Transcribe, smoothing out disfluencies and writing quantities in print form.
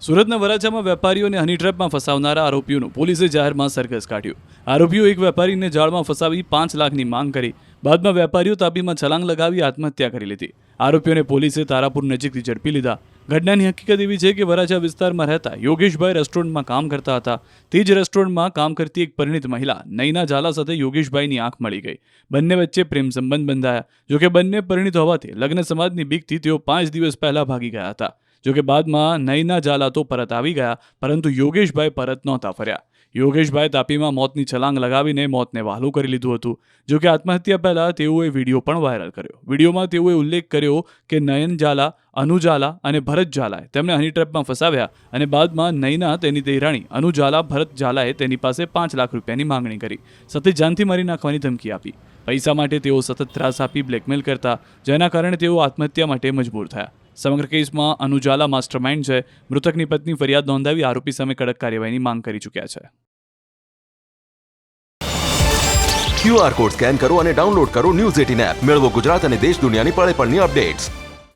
સુરતના વરાછામાં વેપારીઓને હની ટ્રેપમાં ફસાવનારા આરોપીઓનું પોલીસે જાહેરમાં સરઘસ કાઢ્યું. આરોપીઓ એક વેપારીને જાળમાં ફસાવી 5 લાખની માંગ કરી. બાદમાં વેપારીઓ તાપીમાં છલાંગ લગાવી આત્મહત્યા કરી લીધી. આરોપીઓને પોલીસે તારાપુર નજીકથી ઝડપી લીધા. ઘટનાની હકીકત એવી છે કે વરાછા વિસ્તારમાં રહેતા યોગેશભાઈ રેસ્ટોરન્ટમાં કામ કરતા હતા. તે જ રેસ્ટોરન્ટમાં કામ કરતી એક પરિણીત મહિલા નૈના ઝાલા સાથે યોગેશભાઈની આંખ મળી ગઈ. બંને વચ્ચે પ્રેમ સંબંધ બંધાયા. જોકે બંને પરિણીત હોવાથી લગ્ન સમાજની બીકથી તેઓ 5 દિવસ પહેલા ભાગી ગયા હતા. જોકે બાદમાં નૈના ઝાલા તો પરત આવી ગયા, પરંતુ યોગેશભાઈ પરત નહોતા ફર્યા. યોગેશભાઈ તાપીમાં મોતની છલાંગ લગાવીને મોતને વહાલું કરી લીધું હતું. જોકે આત્મહત્યા પહેલા તેઓએ વિડીયો પણ વાયરલ કર્યો. વિડીયોમાં તેઓએ ઉલ્લેખ કર્યો કે નયન ઝાલા, અનુ ઝાલા અને ભરત ઝાલાએ તેમને હની ટ્રેપમાં ફસાવ્યા અને બાદમાં નૈના તેની દેરાણી અનુ ઝાલા ભરત ઝાલાએ તેની પાસે 5 લાખ રૂપિયાની માંગણી કરી. સાથે જાનથી મારી નાખવાની ધમકી આપી. પૈસા માટે તેઓ સતત ત્રાસ આપી બ્લેકમેલ કરતા, જેના કારણે તેઓ આત્મહત્યા માટે મજબૂર થયા. સમગ્ર કેસમાં અનુ ઝાલા માસ્ટરમાઇન્ડ છે. મૃતકની પત્ની ફરિયાદ નોંધાવી આરોપી સામે કડક કાર્યવાહીની માંગ કરી ચૂક્યા છે. QR કોડ સ્કેન કરો અને ડાઉનલોડ કરો ન્યૂઝ 18 એપ. મેળવો ગુજરાત અને દેશ દુનિયાની પળે પળની અપડેટ્સ.